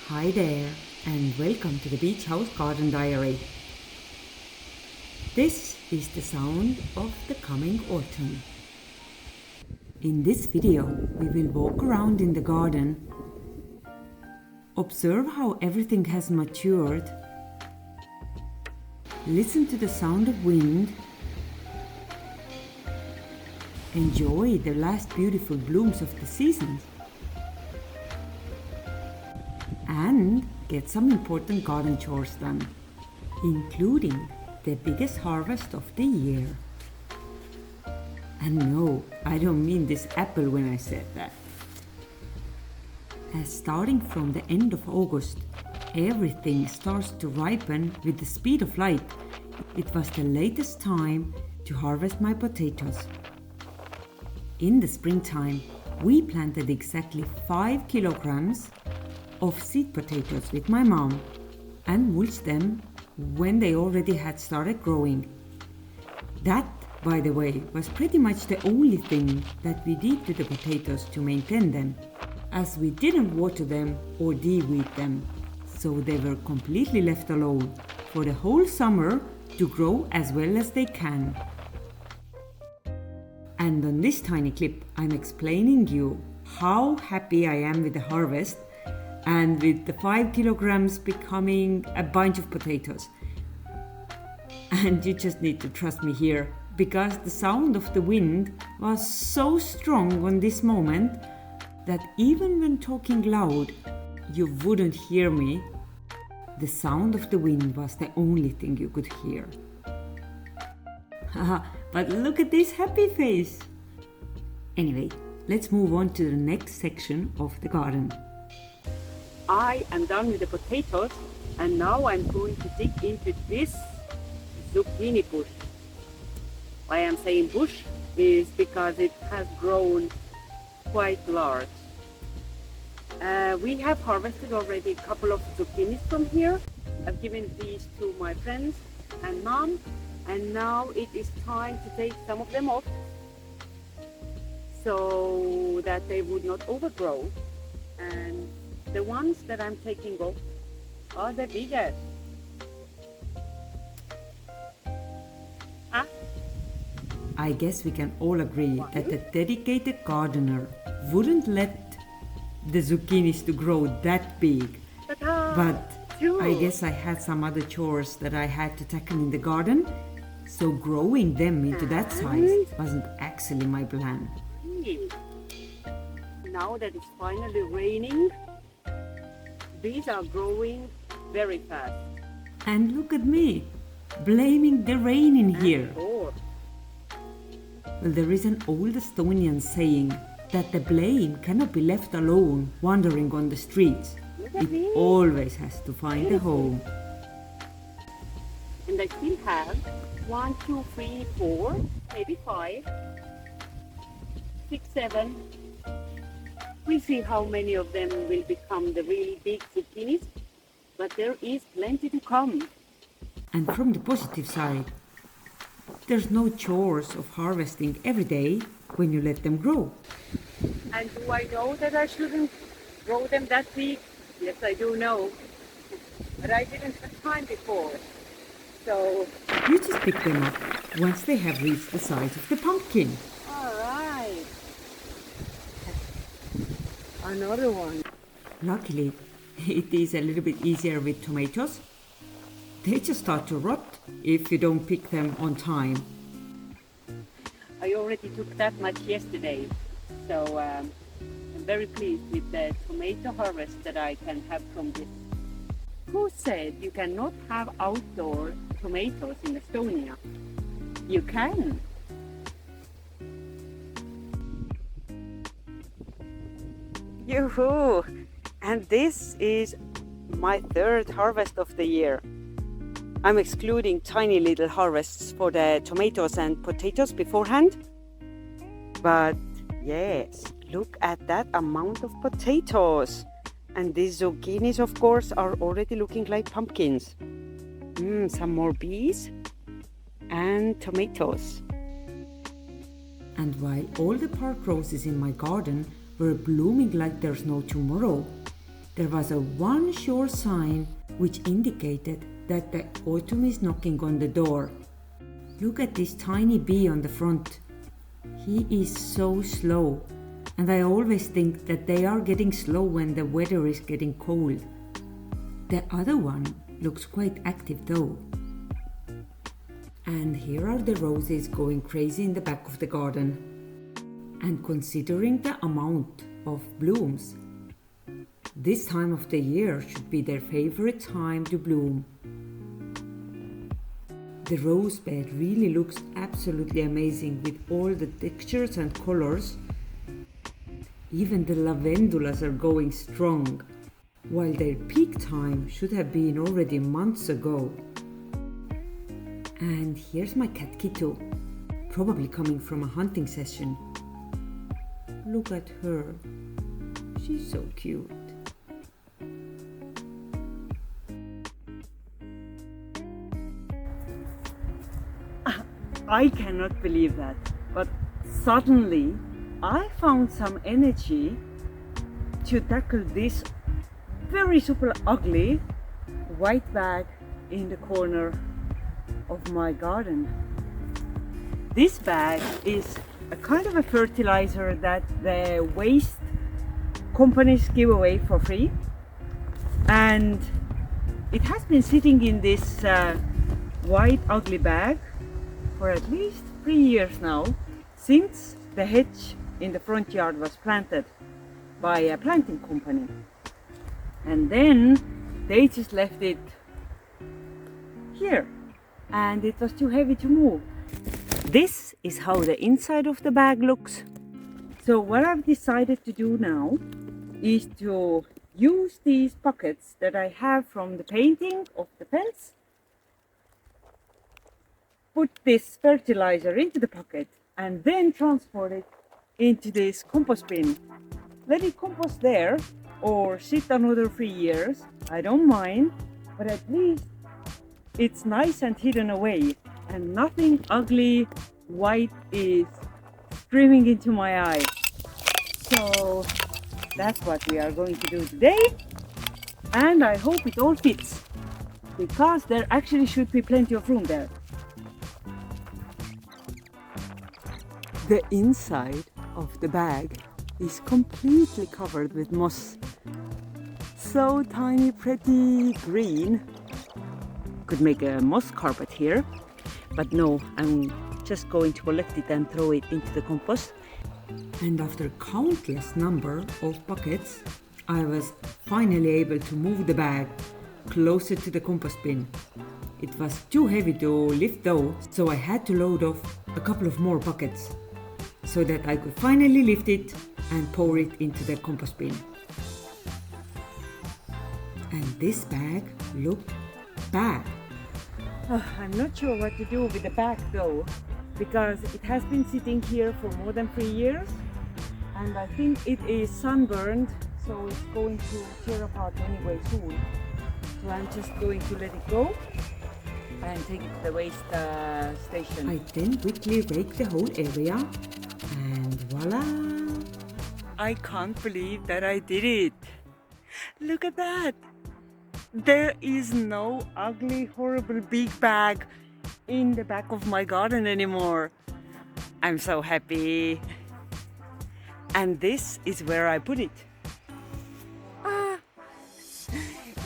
Hi there, and welcome to the Beach House Garden Diary. This is the sound of the coming autumn. In this video, we will walk around in the garden, observe how everything has matured, listen to the sound of wind, enjoy the last beautiful blooms of the season, and get some important garden chores done, including the biggest harvest of the year. And no, I don't mean this apple when I said that. As starting from the end of August, everything starts to ripen with the speed of light. It was the latest time to harvest my potatoes. In the springtime, we planted exactly 5 kilograms of seed potatoes with my mom and mulched them when they already had started growing. That, by the way, was pretty much the only thing that we did to the potatoes to maintain them, as we didn't water them or de-weed them, so they were completely left alone for the whole summer to grow as well as they can. And on this tiny clip, I'm explaining you how happy I am with the harvest and with the 5 kilograms becoming a bunch of potatoes. And you just need to trust me here, because the sound of the wind was so strong on this moment that even when talking loud, you wouldn't hear me. The sound of the wind was the only thing you could hear. Haha, but look at this happy face! Anyway, let's move on to the next section of the garden. I am done with the potatoes, and now I'm going to dig into this zucchini bush. Why I'm saying bush is because it has grown quite large. We have harvested already a couple of zucchinis from here. I've given these to my friends and mom, and now it is time to take some of them off so that they would not overgrow. And the ones that I'm taking off are the biggest. I guess we can all agree that a dedicated gardener wouldn't let the zucchinis to grow that big. But I guess I had some other chores that I had to tackle in the garden, so growing them into that size wasn't actually my plan. Now that it's finally raining, these are growing very fast. And look at me, blaming the rain in here. Well, there is an old Estonian saying that the blame cannot be left alone wandering on the streets. It always has to find a home. And I still have 1, 2, 3, 4, maybe 5, 6, 7. We'll see how many of them will become the really big zucchinis, but there is plenty to come. And from the positive side, there's no chores of harvesting every day when you let them grow. And do I know that I shouldn't grow them that big? Yes, I do know. But I didn't have time before. So you just pick them up once they have reached the size of the pumpkin. All right. Another one. Luckily, it is a little bit easier with tomatoes. They just start to rot if you don't pick them on time. I already took that much yesterday, so I'm very pleased with the tomato harvest that I can have from this. Who said you cannot have outdoor tomatoes in Estonia? You can. Yoo-hoo! And this is my third harvest of the year. I'm excluding tiny little harvests for the tomatoes and potatoes beforehand. But yes, look at that amount of potatoes. And these zucchinis, of course, are already looking like pumpkins. Some more bees and tomatoes. And while all the park roses in my garden were blooming like there's no tomorrow, There was a one sure sign which indicated that the autumn is knocking on the door. Look at this tiny bee on the front. He is so slow, and I always think that they are getting slow when the weather is getting cold. The other one looks quite active though. And here are the roses going crazy in the back of the garden. And considering the amount of blooms, this time of the year should be their favorite time to bloom. The rose bed really looks absolutely amazing with all the textures and colors. Even the lavendulas are going strong, while their peak time should have been already months ago. And here's my cat Kito, probably coming from a hunting session. Look at her, she's so cute. I cannot believe that, but suddenly I found some energy to tackle this very super ugly white bag in the corner of my garden. This bag is a kind of a fertilizer that the waste companies give away for free, and it has been sitting in this white ugly bag for at least 3 years now, since the hedge in the front yard was planted by a planting company. And then they just left it here, and it was too heavy to move. This is how the inside of the bag looks. So what I've decided to do now is to use these buckets that I have from the painting of the fence, put this fertilizer into the bucket, and then transport it into this compost bin. Let it compost there or sit another 3 years, I don't mind, but at least it's nice and hidden away and nothing ugly white is streaming into my eye. So that's what we are going to do today, and I hope it all fits, because there actually should be plenty of room there. The inside of the bag is completely covered with moss. So tiny, pretty green. Could make a moss carpet here, but no, I'm just going to collect it and throw it into the compost. And after countless number of buckets, I was finally able to move the bag closer to the compost bin. It was too heavy to lift though, so I had to load off a couple of more buckets so that I could finally lift it and pour it into the compost bin. And this bag looked bad. I'm not sure what to do with the bag though, because it has been sitting here for more than 3 years, and I think it is sunburned, so it's going to tear apart anyway soon. So I'm just going to let it go and take it to the waste station. I then quickly raked the whole area, and voila! I can't believe that I did it. Look at that! There is no ugly, horrible big bag in the back of my garden anymore. I'm so happy. And this is where I put it.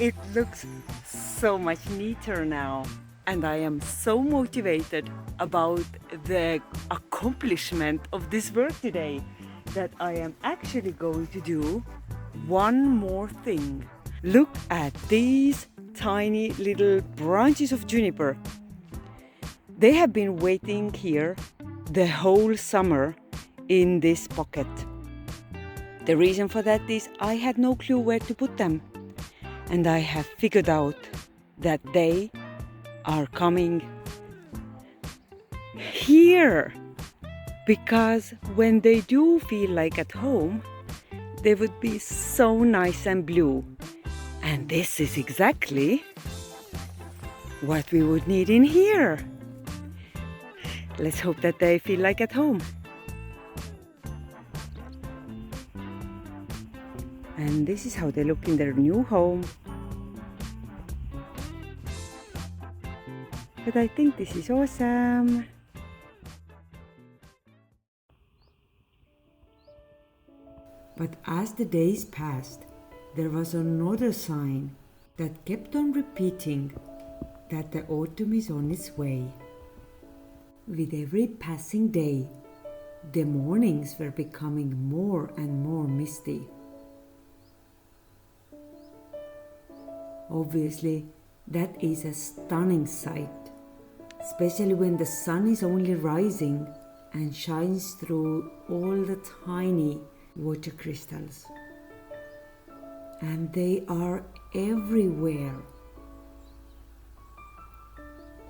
It looks so much neater now. And I am so motivated about the accomplishment of this work today that I am actually going to do one more thing. Look at these tiny little branches of juniper. They have been waiting here the whole summer in this pocket. The reason for that is I had no clue where to put them. And I have figured out that they are coming here. Because when they do feel like at home, they would be so nice and blue. And this is exactly what we would need in here. Let's hope that they feel like at home. And this is how they look in their new home. But I think this is awesome. But as the days passed, there was another sign that kept on repeating that the autumn is on its way. With every passing day, the mornings were becoming more and more misty. Obviously, that is a stunning sight, especially when the sun is only rising and shines through all the tiny water crystals. And they are everywhere.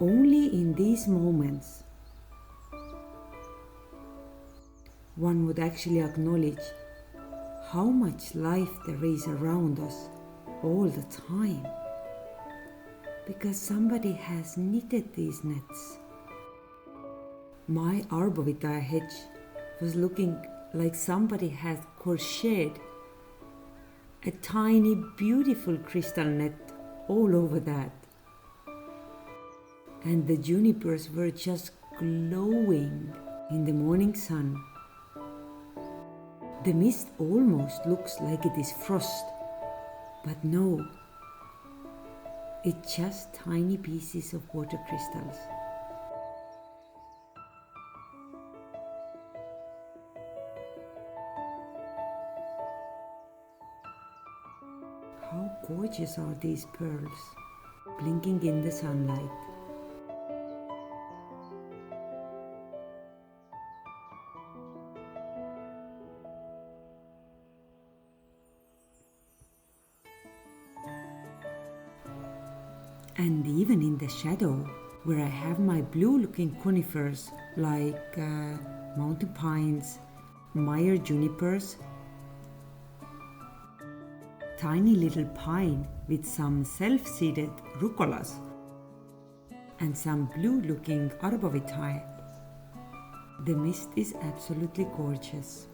Only in these moments one would actually acknowledge how much life there is around us all the time, because somebody has knitted these nets. My arborvitae hedge was looking like somebody had crocheted a tiny beautiful crystal net all over that. And the junipers were just glowing in the morning sun. The mist almost looks like it is frost, but no, it's just tiny pieces of water crystals. How gorgeous are these pearls, blinking in the sunlight. And even in the shadow, where I have my blue-looking conifers like mountain pines, Meyer junipers, tiny little pine with some self-seeded rucolas, and some blue-looking arborvitae, the mist is absolutely gorgeous.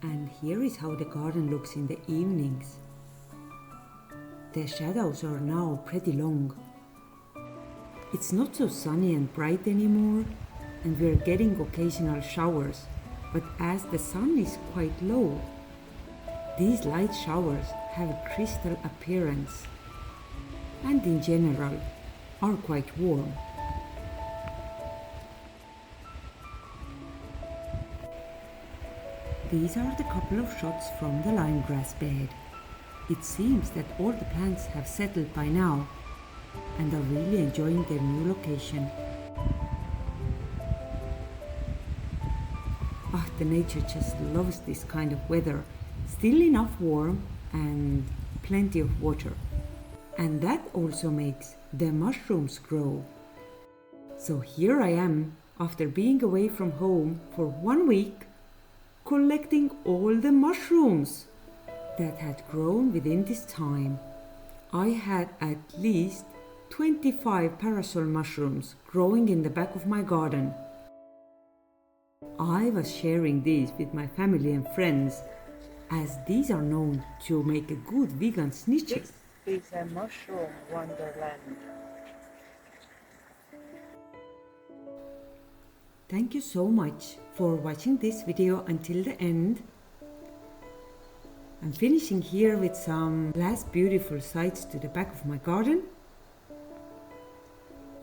And here is how the garden looks in the evenings. The shadows are now pretty long. It's not so sunny and bright anymore, and we're getting occasional showers, but as the sun is quite low, these light showers have a crystal appearance, and in general are quite warm. These are the couple of shots from the limegrass bed. It seems that all the plants have settled by now and are really enjoying their new location. The nature just loves this kind of weather. Still enough warm and plenty of water. And that also makes the mushrooms grow. So here I am, after being away from home for 1 week, collecting all the mushrooms that had grown within this time. I had at least 25 parasol mushrooms growing in the back of my garden. I was sharing these with my family and friends, as these are known to make a good vegan schnitzel. This is a mushroom wonderland. Thank you so much for watching this video until the end. I'm finishing here with some last beautiful sights to the back of my garden.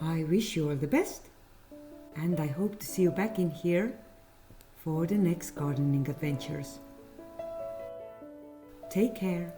I wish you all the best, and I hope to see you back in here for the next gardening adventures. Take care.